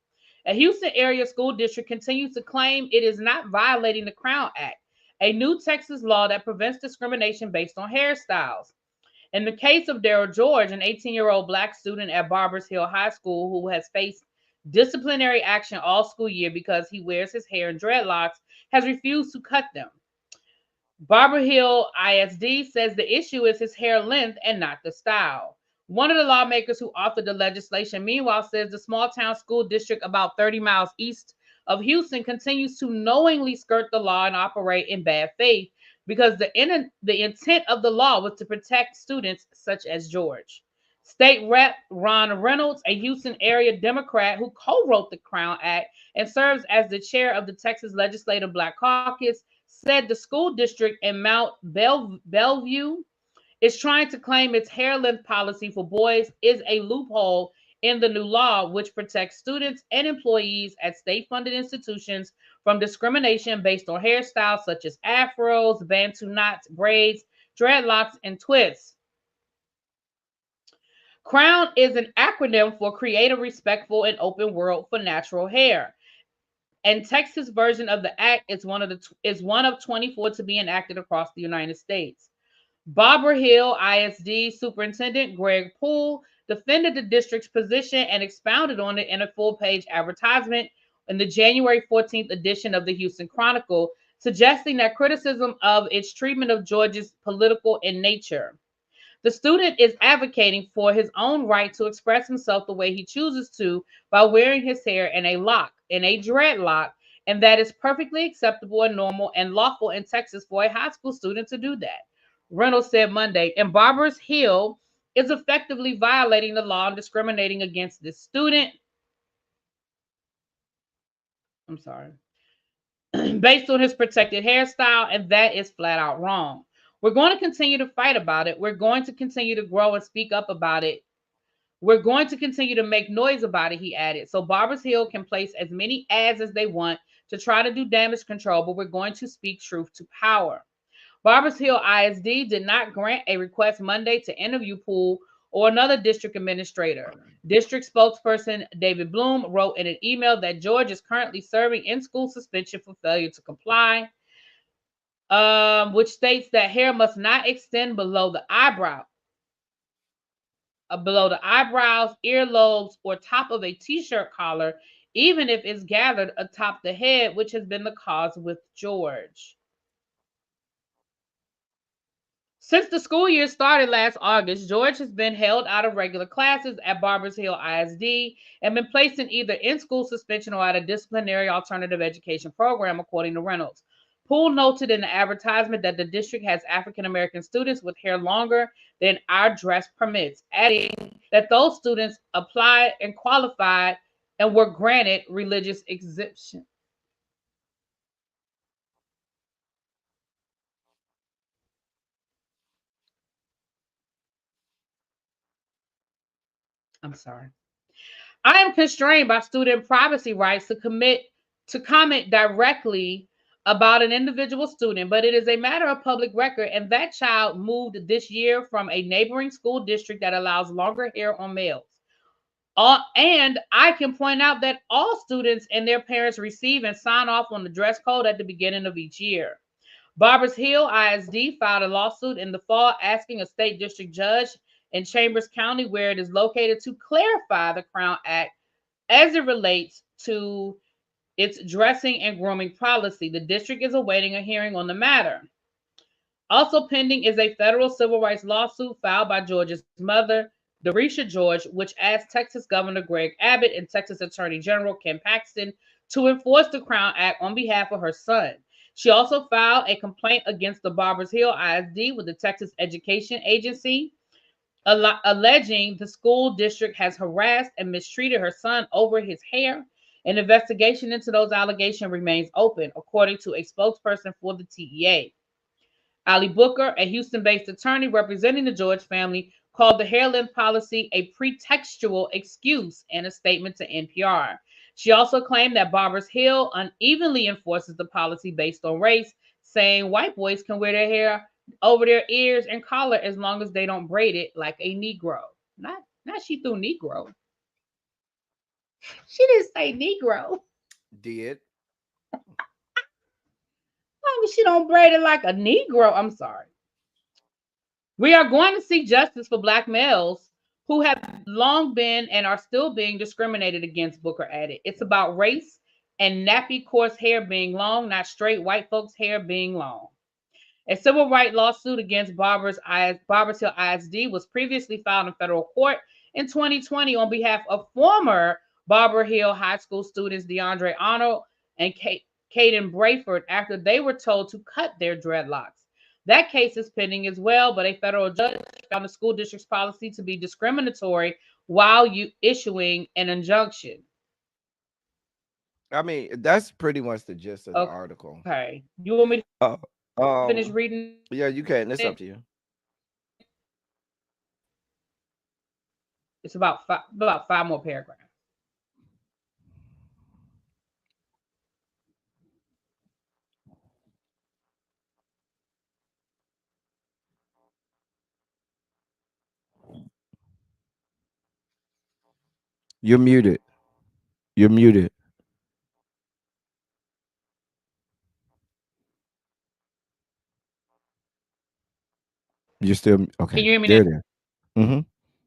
A Houston area school district continues to claim it is not violating the Crown Act, a new Texas law that prevents discrimination based on hairstyles. In the case of Daryl George, an 18-year-old black student at Barbers Hill High School who has faced disciplinary action all school year because he wears his hair in dreadlocks, has refused to cut them. Barber Hill ISD says the issue is his hair length and not the style. One of the lawmakers who authored the legislation, meanwhile, says the small town school district about 30 miles east of Houston continues to knowingly skirt the law and operate in bad faith because the intent of the law was to protect students such as George. State Rep Ron Reynolds, a Houston area Democrat who co wrote the Crown Act and serves as the chair of the Texas Legislative Black Caucus, said the school district in Bellevue is trying to claim its hair length policy for boys is a loophole in the new law, which protects students and employees at state funded institutions from discrimination based on hairstyles such as afros, bantu knots, braids, dreadlocks, and twists. Crown is an acronym for Creative, Respectful, and Open World for Natural Hair. And Texas version of the act is one of 24 to be enacted across the United States. Barber Hill ISD Superintendent Greg Poole defended the district's position and expounded on it in a full-page advertisement in the January 14th edition of the Houston Chronicle, suggesting that criticism of its treatment of George's political in nature. The student is advocating for his own right to express himself the way he chooses to by wearing his hair in a dreadlock, and that is perfectly acceptable and normal and lawful in Texas for a high school student to do that. Reynolds said Monday, and Barbers Hill is effectively violating the law and discriminating against this student. I'm sorry. Based on his protected hairstyle, and that is flat out wrong. We're going to continue to fight about it. We're going to continue to grow and speak up about it. We're going to continue to make noise about it, he added. So Barbers Hill can place as many ads as they want to try to do damage control, but we're going to speak truth to power. Barbers Hill ISD did not grant a request Monday to interview Poole or another district administrator. District spokesperson David Bloom wrote in an email that George is currently serving in-school suspension for failure to comply, which states that hair must not extend below the eyebrows, earlobes, or top of a t-shirt collar, even if it's gathered atop the head, which has been the cause with George. Since the school year started last August, George has been held out of regular classes at Barbers Hill ISD and been placed in either in-school suspension or at a disciplinary alternative education program, according to Reynolds. Poole noted in the advertisement that the district has African American students with hair longer than our dress permits, adding that those students applied and qualified and were granted religious exemption. I'm sorry. I am constrained by student privacy rights to comment directly about an individual student, but it is a matter of public record, and that child moved this year from a neighboring school district that allows longer hair on males. And I can point out that all students and their parents receive and sign off on the dress code at the beginning of each year. Barbers Hill ISD filed a lawsuit in the fall asking a state district judge in Chambers County, where it is located, to clarify the Crown Act as it relates to its dressing and grooming policy. The district is awaiting a hearing on the matter. Also pending is a federal civil rights lawsuit filed by George's mother, Derisha George, which asks Texas Governor Greg Abbott and Texas Attorney General Ken Paxton to enforce the Crown Act on behalf of her son. She also filed a complaint against the Barbers Hill ISD with the Texas Education Agency, alleging the school district has harassed and mistreated her son over his hair. An investigation into those allegations remains open, according to a spokesperson for the TEA. Ali Booker, a Houston based attorney representing the George family, called the hair length policy a pretextual excuse in a statement to NPR. She also claimed that Barbers Hill unevenly enforces the policy based on race, saying white boys can wear their hair over their ears and collar as long as they don't braid it like a Negro. Not she threw Negro. She didn't say Negro. Did. Long as she don't braid it like a Negro. I'm sorry. We are going to seek justice for black males who have long been and are still being discriminated against, Booker added. It's about race and nappy coarse hair being long, not straight white folks' hair being long. A civil rights lawsuit against Barbers Hill ISD was previously filed in federal court in 2020 on behalf of former Barber Hill High School students DeAndre Arnold and Caden Brayford after they were told to cut their dreadlocks. That case is pending as well, but a federal judge found the school district's policy to be discriminatory while issuing an injunction. I mean, that's pretty much the gist of the article. Okay. You want me to finish Uh, reading it? yeah, you can. It's up to you. It's about five more paragraphs. You're muted. You're muted. You're still Can okay. you hear me now? There it is. Mm-hmm.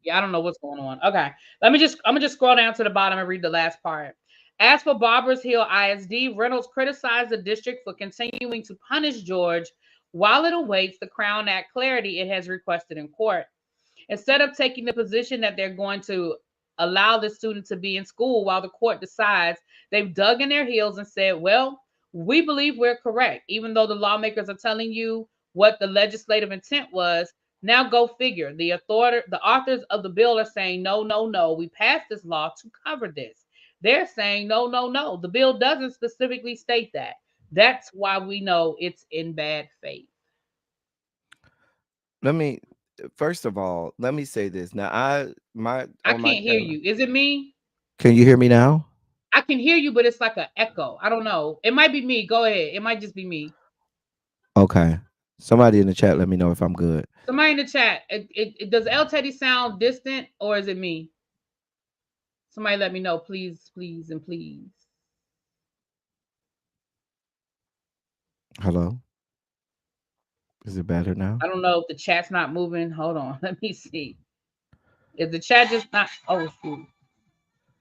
Yeah, I don't know what's going on. Okay. I'm gonna just scroll down to the bottom and read the last part. As for Barbers Hill ISD, Reynolds criticized the district for continuing to punish George while it awaits the Crown Act clarity it has requested in court. Instead of taking the position that they're going to allow the student to be in school while the court decides. They've dug in their heels and said, well, we believe we're correct, even though the lawmakers are telling you what the legislative intent was. Now go figure. The authors of the bill are saying, no, no, no. We passed this law to cover this. They're saying, no, no, no. The bill doesn't specifically state that. That's why we know it's in bad faith. Let me first of all, let me say this. Now I my I on my can't hear channel. you. Is it me? Can you hear me now? I can hear you, but it's like an echo. I don't know. It might be me. Go ahead. It might just be me. Okay. Somebody in the chat let me know if I'm good. Somebody in the chat. Does El Teddy sound distant or is it me? Somebody let me know, please, please, and please. Hello? Is it better now? I don't know if the chat's not moving. Hold on. Let me see. Is the chat just not? Oh, shoot.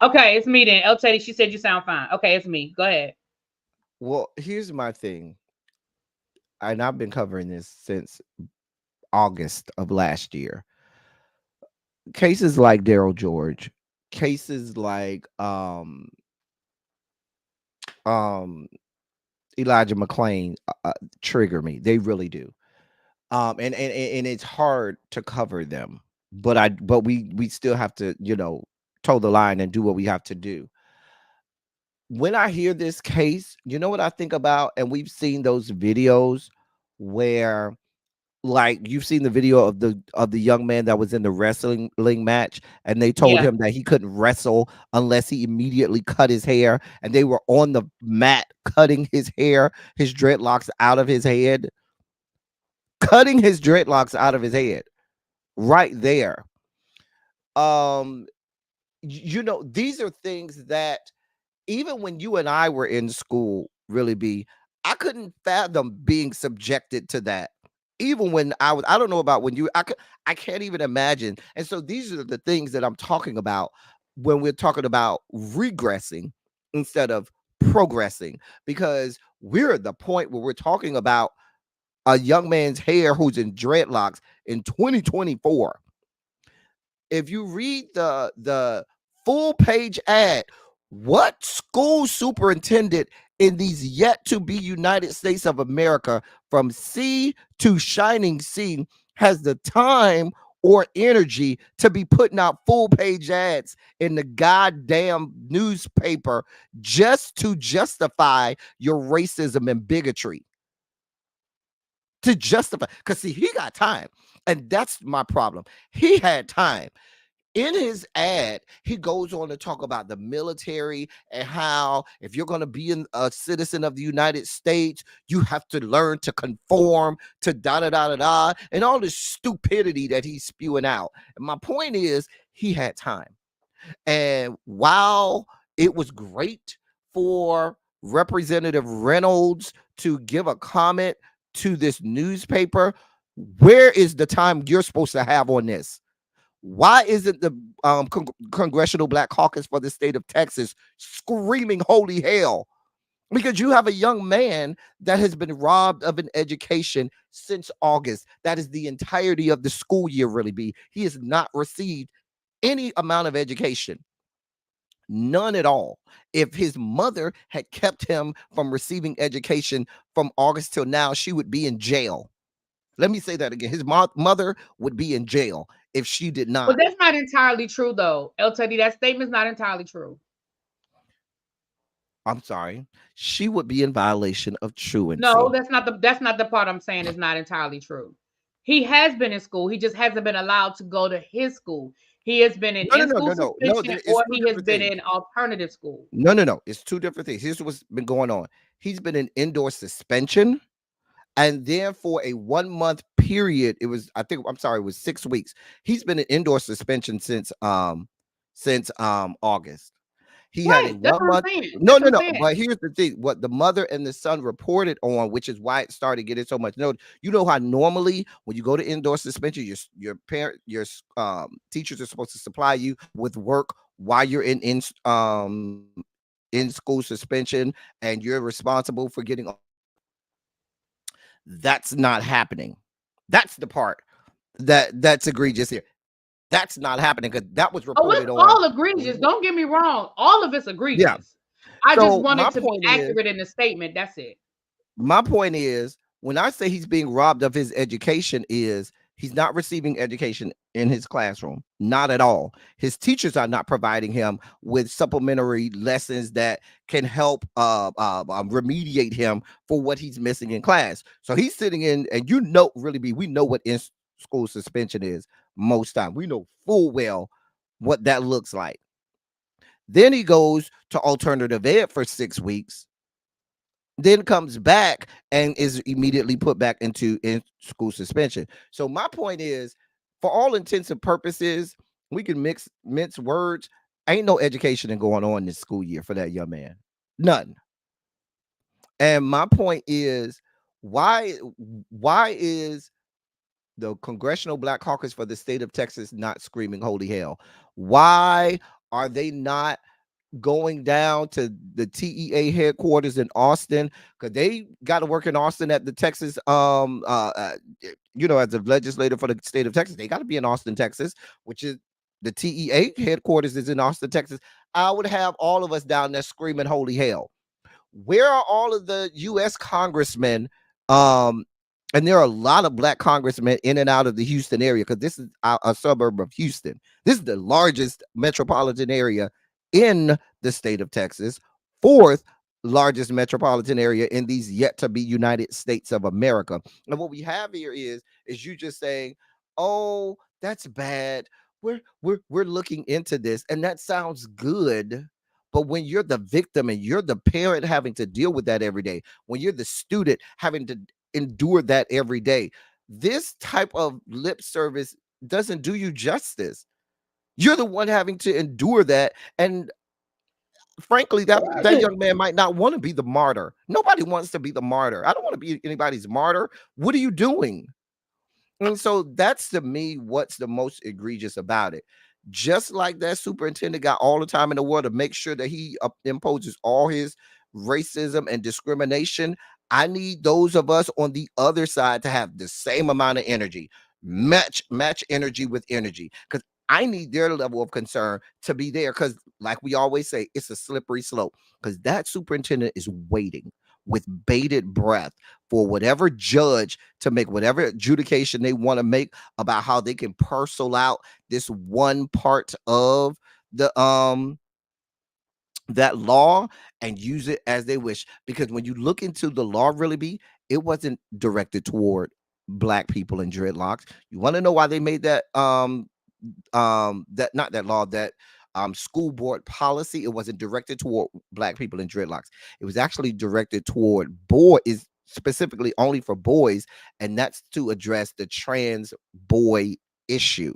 Okay, it's me then. El Teddy, she said you sound fine. Okay, it's me. Go ahead. Well, here's my thing. And I've been covering this since August of last year. Cases like Daryl George, cases like um Elijah McClain trigger me. They really do. And it's hard to cover them. But we still have to, toe the line and do what we have to do. When I hear this case, you know what I think about? And we've seen those videos where, like, you've seen the video of the young man that was in the wrestling match, and they told Yeah. him that he couldn't wrestle unless he immediately cut his hair, and they were on the mat cutting his hair, his dreadlocks out of his head, cutting his dreadlocks out of his head right there. Um, these are things that even when you and I were in school, really be, I couldn't fathom being subjected to that. Even when I don't know about when I can't even imagine. And so these are the things that I'm talking about when we're talking about regressing instead of progressing, because we're at the point where we're talking about a young man's hair who's in dreadlocks in 2024. If you read the full page ad, what school superintendent in these yet to be United States of America, from sea to shining sea, has the time or energy to be putting out full page ads in the goddamn newspaper just to justify your racism and bigotry? To justify, because see, he got time, and that's my problem. He had time. In his ad, he goes on to talk about the military and how if you're going to be a citizen of the United States, you have to learn to conform to da da da da da, and all this stupidity that he's spewing out. And my point is, he had time. And while it was great for Representative Reynolds to give a comment to this newspaper, where is the time you're supposed to have on this? Why isn't the Congressional Black Caucus for the state of Texas screaming holy hell? Because you have a young man that has been robbed of an education since August. That is the entirety of the school year, really be. He has not received any amount of education. None at all. If his mother had kept him from receiving education from August till now, she would be in jail. Let me say that again. His mother would be in jail if she did But not. that's not entirely true, though. El Teddy, that statement's not entirely true. I'm sorry. She would be in violation of No, truancy. that's not the part I'm saying is not entirely true. He has been in school. He just hasn't been allowed to go to his school. He has been in No, no, no, in-school no, no, no. suspension It's or two he has different been things. in alternative school. No, no, no. It's two different things. Here's what's been going on. He's been in indoor suspension, and then for a 1 month period, it was, I think, I'm sorry, it was 6 weeks. He's been in indoor suspension since August. He had a Right. That's one what I'm month. saying. No, That's what no, I'm no. saying. But here's the thing: what the mother and the son reported on, which is why it started getting so much note. You know how normally when you go to indoor suspension, teachers are supposed to supply you with work while you're in school suspension, and you're responsible for getting all the work. That's not happening. That's the part that's egregious here. That's not happening because that was Oh, it's reported on. all egregious. Mhm. Don't get me wrong. All of it's Yeah. egregious. I just So wanted to be accurate in the statement. That's it. my point is when I say he's being robbed of his education is he's not receiving education in his classroom. Not at all. His teachers are not providing him with supplementary lessons that can help remediate him for what he's missing in class. So he's sitting in, and really be we know what in school suspension is most time. We know full well what that looks like. Then he goes to alternative ed for 6 weeks, then comes back and is immediately put back into in school suspension. So my point is, for all intents and purposes, we can mince words. Ain't no education going on this school year for that young man. None. And my point is, why why is the Congressional Black Caucus for the state of Texas not screaming holy hell? Why are they not going down to the TEA headquarters in Austin? Because they got to work in Austin at the Texas, as a legislator for the state of Texas. They got to be in Austin, Texas, which is the TEA headquarters is in Austin, Texas. I would have all of us down there screaming holy hell. Where are all of the U.S. congressmen? Um, and there are a lot of black congressmen in and out of the Houston area because this is a suburb of Houston. This is the largest metropolitan area in the state of Texas, fourth largest metropolitan area in these yet to be United States of America. And what we have here is you just saying, "Oh, that's bad. We're looking into this," and that sounds good. But when you're the victim and you're the parent having to deal with that every day, when you're the student having to endure that every day, this type of lip service doesn't do you justice. You're the one having to endure that. And frankly, that young man might not want to be the martyr. Nobody wants to be the martyr. I don't want to be anybody's martyr. What are you doing? And so that's to me what's the most egregious about it. Just like that superintendent got all the time in the world to make sure that he imposes all his racism and discrimination, I need those of us on the other side to have the same amount of energy, match energy with energy, because I need their level of concern to be there. Because, like we always say, it's a slippery slope. Because that superintendent is waiting with bated breath for whatever judge to make whatever adjudication they want to make about how they can parcel out this one part of the that law and use it as they wish. Because when you look into the law, really be, it wasn't directed toward black people in dreadlocks. You want to know why they made that that not that law, that school board policy? It wasn't directed toward black people in dreadlocks. It was actually directed toward boys, specifically only for boys, and that's to address the trans boy issue.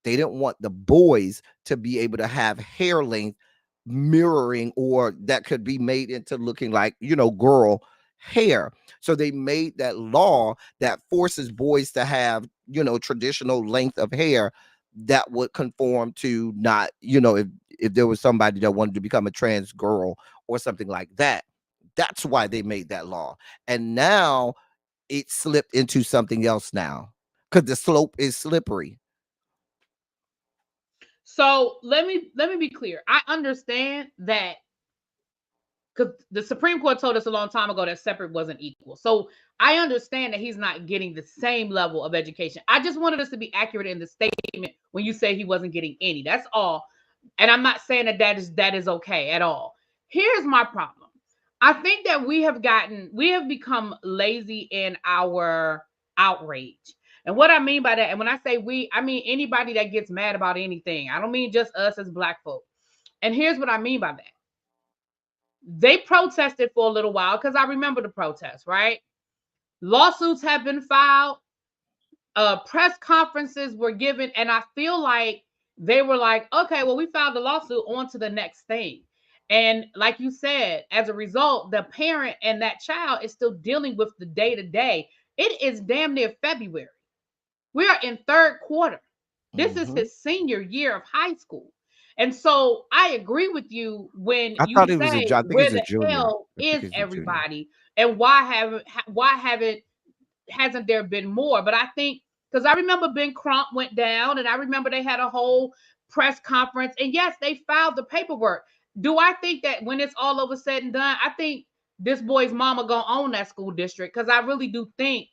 They didn't want the boys to be able to have hair length mirroring or that could be made into looking like, girl hair. So they made that law that forces boys to have, traditional length of hair that would conform to not, if there was somebody that wanted to become a trans girl or something like that. That's why they made that law. And now it slipped into something else now because the slope is slippery. So let me be clear. I understand that because the Supreme Court told us a long time ago that separate wasn't equal. So I understand that he's not getting the same level of education. I just wanted us to be accurate in the statement when you say he wasn't getting any. That's all. And I'm not saying that that is okay at all. Here's my problem. I think that we have become lazy in our outrage. And what I mean by that, and when I say we, I mean anybody that gets mad about anything. I don't mean just us as black folk. And here's what I mean by that. They protested for a little while because I remember the protests, right? Lawsuits have been filed, press conferences were given, and I feel like they were like, okay, well, we filed the lawsuit, on to the next thing. And like you said, as a result, the parent and that child is still dealing with the day to day. It is damn near February. We are in third quarter. This is Mhm. his senior year of high school. And so I agree with you when I you thought it was say, I think where it's a the junior. hell I think is it's a junior. everybody, and why haven't hasn't there been more? But I think Because I remember Ben Crump went down, and I remember they had a whole press conference. And yes, they filed the paperwork. Do I think that when it's all over said and done, I think this boy's mama gonna own that school district? Because I really do think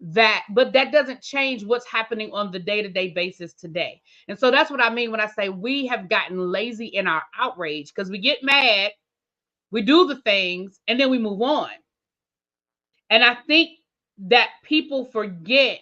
that, but that doesn't change what's happening on the day-to-day basis today. And so that's what I mean when I say we have gotten lazy in our outrage, because we get mad, we do the things, and then we move on. And I think that people forget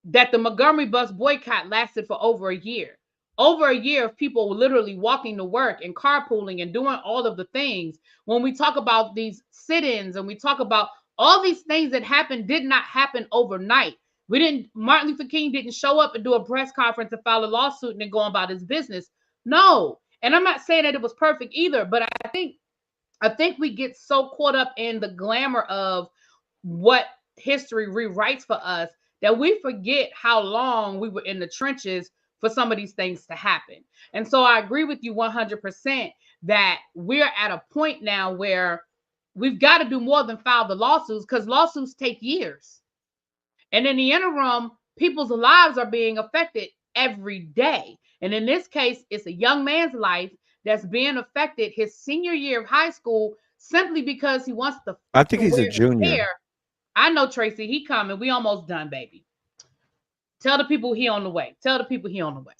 that the Montgomery bus boycott lasted for over a year. Over a year of people literally walking to work and carpooling and doing all of the things. When we talk about these sit-ins and we talk about all these things that happened, did not happen overnight. Martin Luther King didn't show up and do a press conference and file a lawsuit and then go about his business. No. And I'm not saying that it was perfect either, but I think we get so caught up in the glamour of what history rewrites for us that we forget how long we were in the trenches for some of these things to happen. And so I agree with you 100% that we're at a point now where we've got to do more than file the lawsuits, because lawsuits take years. And in the interim, people's lives are being affected every day. And in this case, it's a young man's life that's being affected his senior year of high school simply because he wants I think to he's a wear his junior. hair. I know, Tracy, he coming. We almost done, baby. Tell the people he on the way. Tell the people he on the way.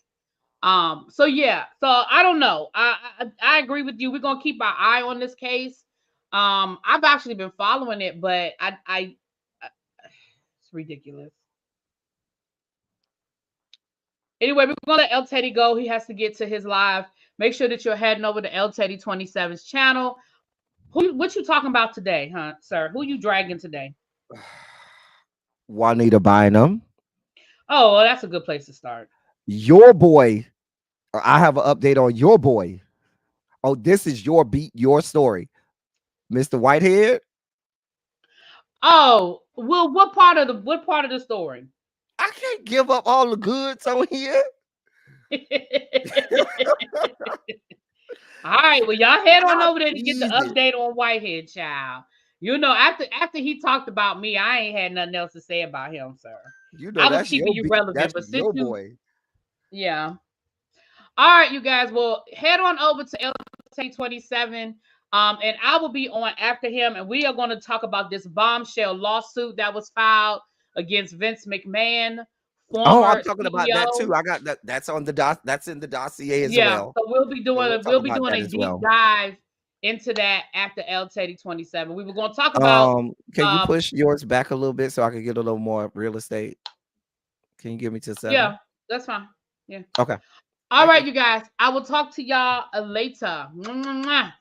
So yeah, so I don't know. I agree with you. We're gonna keep our eye on this case. I've actually been following it, but it's ridiculous. Anyway, we're gonna let El Teddy go. He has to get to his live. Make sure that you're heading over to El Teddy 27's channel. What you talking about today, huh, sir? Who you dragging today? Juanita Bynum, Oh, well, that's a good place to start. your boy. I have an update on your boy. Oh, this is your beat, your story, Mr. Whitehead. Oh, well, what part of the story? I can't give up all the goods on here. All right, well, y'all head on I over there to get the teased it. update on Whitehead, child. You know, after he talked about me, I ain't had nothing else to say about him, sir. You know I was that's keeping your you beat. relevant, That's but since your you, boy. yeah. All right, you guys. Well, head on over to LT27. And I will be on after him, and we are going to talk about this bombshell lawsuit that was filed against Vince McMahon, Oh, I'm former talking about that CEO. too. I got that. That's on the that's in the dossier as Yeah, well. so we'll be So doing we'll a talk we'll be about doing that a as deep well. dive into that after L Teddy 27. We were going to talk about Can you um push yours back a little bit so I can get a little more real estate? Can you give me to 7? yeah, that's fine. Yeah. Okay. All Thank right, you. you guys. I will talk to y'all later. Mwah, mwah, mwah.